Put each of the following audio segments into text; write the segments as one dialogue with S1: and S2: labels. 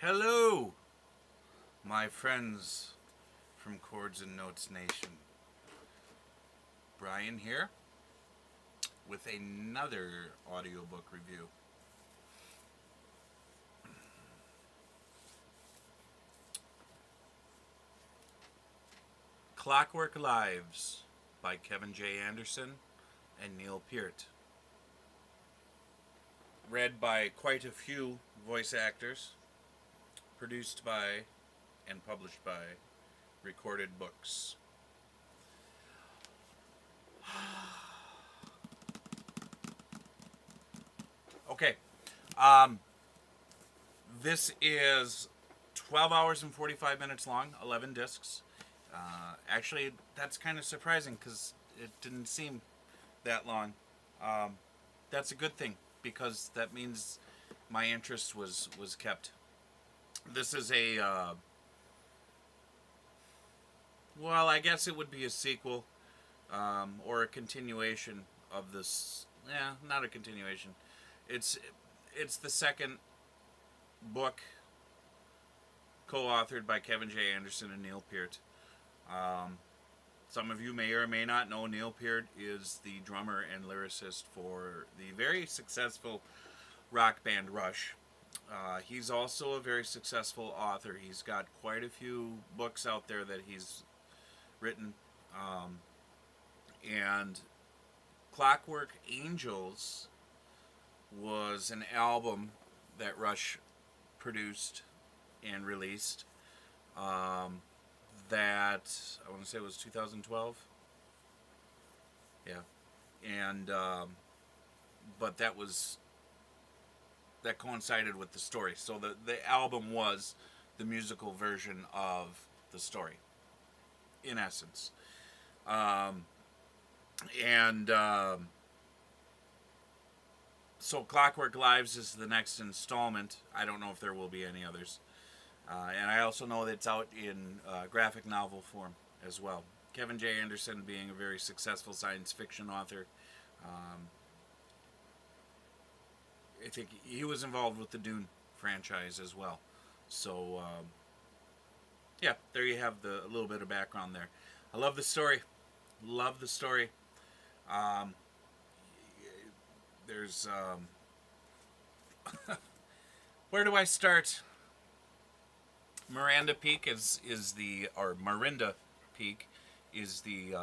S1: Hello, my friends from Chords and Notes Nation. Brian here with another audiobook review. Clockwork Lives by Kevin J. Anderson and Neil Peart. Read by quite a few voice actors. Produced by and published by Recorded Books. Okay, this is 12 hours and 45 minutes long, 11 discs. Actually, that's kind of surprising because it didn't seem that long. That's a good thing because that means my interest was kept. This is a, well, I guess it would be a sequel or a continuation of this. Not a continuation. It's the second book co-authored by Kevin J. Anderson and Neil Peart. Some of you may or may not know Neil Peart is the drummer and lyricist for the very successful rock band Rush. He's also a very successful author. He's got quite a few books out there that he's written. And Clockwork Angels was an album that Rush produced and released that I want to say was 2012. Yeah. And but that coincided with the story. So the album was the musical version of the story, in essence. So Clockwork Lives is the next installment. I don't know if there will be any others. And I also know that it's out in graphic novel form as well. Kevin J. Anderson being a very successful science fiction author. I think he was involved with the Dune franchise as well. So, yeah, there you have a little bit of background there. I love the story. Love the story. There's, where do I start? Miranda Peak is Marinda Peak is the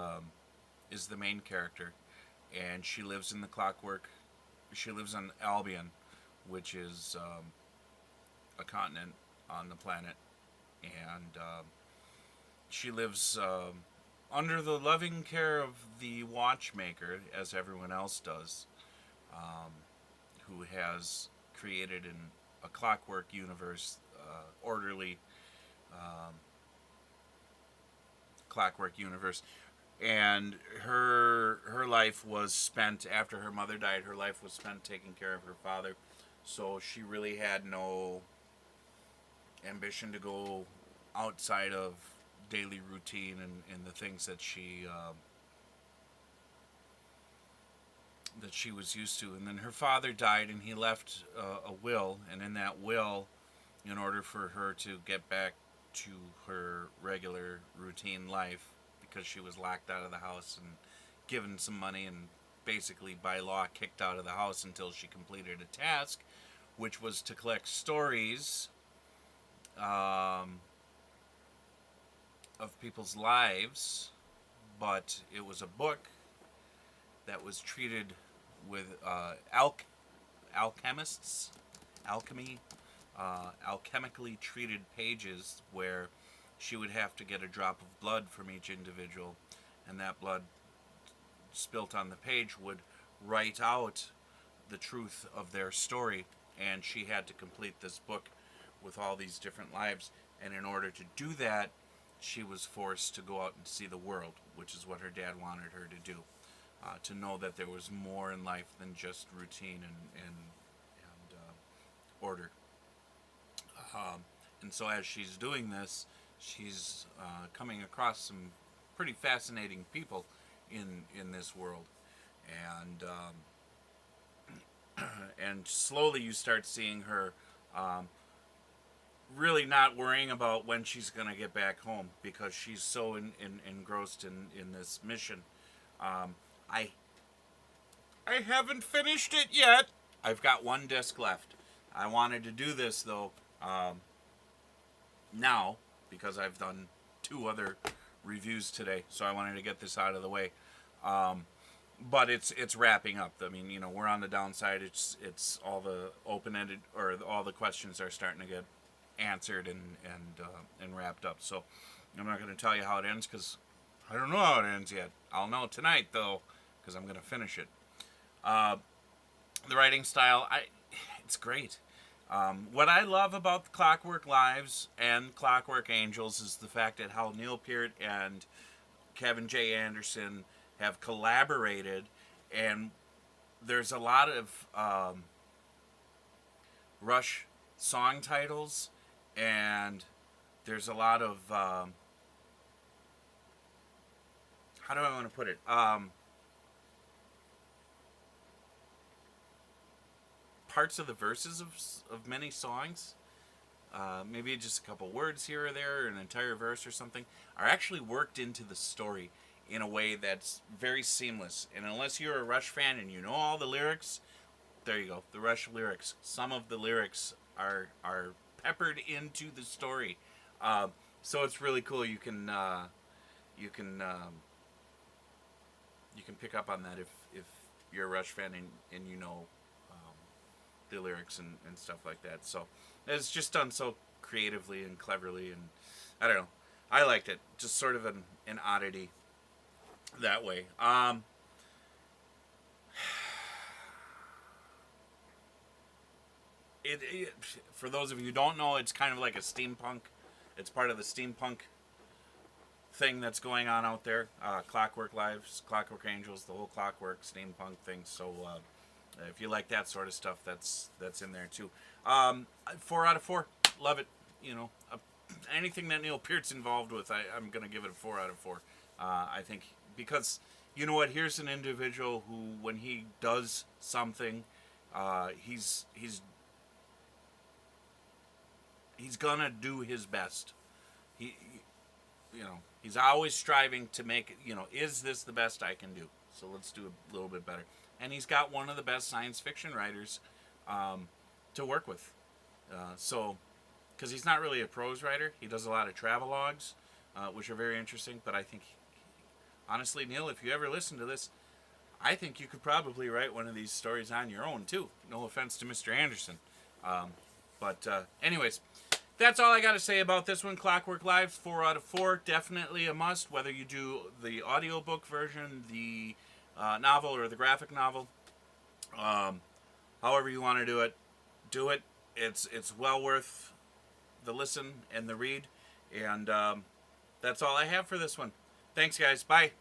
S1: main character, and she lives in the Clockwork. She lives on Albion, which is a continent on the planet, and she lives under the loving care of the Watchmaker, as everyone else does, who has created a clockwork universe, orderly clockwork universe. And her life was spent, after her mother died, her life was spent taking care of her father. So she really had no ambition to go outside of daily routine and the things that she was used to. And then her father died, and he left a will, and in that will, in order for her to get back to her regular routine life, because she was locked out of the house and given some money and basically by law kicked out of the house until she completed a task, which was to collect stories of people's lives. But it was a book that was treated with alchemically treated pages, where she would have to get a drop of blood from each individual, and that blood spilt on the page would write out the truth of their story. And she had to complete this book with all these different lives, and in order to do that, she was forced to go out and see the world, which is what her dad wanted her to do, to know that there was more in life than just routine and order. And so as she's doing this, she's coming across some pretty fascinating people in this world, and and slowly you start seeing her really not worrying about when she's going to get back home because she's so engrossed in this mission. Um, I I haven't finished it yet. I've got one disc left. I wanted to do this though now because I've done two other reviews today, so I wanted to get this out of the way. Um, but it's wrapping up. I mean, we're on the downside. It's all the open ended or all the questions are starting to get answered and wrapped up. So I'm not going to tell you how it ends because I don't know how it ends yet. I'll know tonight though because I'm going to finish it. The writing style, it's great. What I love about the Clockwork Lives and Clockwork Angels is the fact that how Neil Peart and Kevin J. Anderson have collaborated, and there's a lot of Rush song titles, and there's a lot of how do I want to put it? Parts of the verses of many songs, maybe just a couple words here or there, an entire verse or something, are actually worked into the story in a way that's very seamless. And unless you're a Rush fan and you know all the lyrics, there you go, the Rush lyrics. Some of the lyrics are peppered into the story, so it's really cool. You can pick up on that if you're a Rush fan and you know the lyrics and stuff like that. So it's just done so creatively and cleverly, and I don't know. I liked it. Just sort of an oddity that way. For those of you who don't know, it's kind of like a steampunk. It's part of the steampunk thing that's going on out there. Clockwork Lives, Clockwork Angels, the whole Clockwork steampunk thing. So if you like that sort of stuff, that's in there too. 4 out of 4. Love it. Anything that Neil Peart's involved with, I'm going to give it a 4 out of 4. I think because you know what? Here's an individual who, when he does something, he's gonna do his best. He's always striving to make it. Is this the best I can do? So let's do a little bit better. And he's got one of the best science fiction writers to work with. Because he's not really a prose writer, he does a lot of travelogues, which are very interesting. But I think, honestly, Neil, if you ever listen to this, I think you could probably write one of these stories on your own too. No offense to Mr. Anderson, but anyways, that's all I got to say about this one. Clockwork Lives, 4 out of 4. Definitely a must, whether you do the audiobook version, the novel, or the graphic novel. However you want to do it, do it. It's well worth the listen and the read. And that's all I have for this one. Thanks, guys. Bye.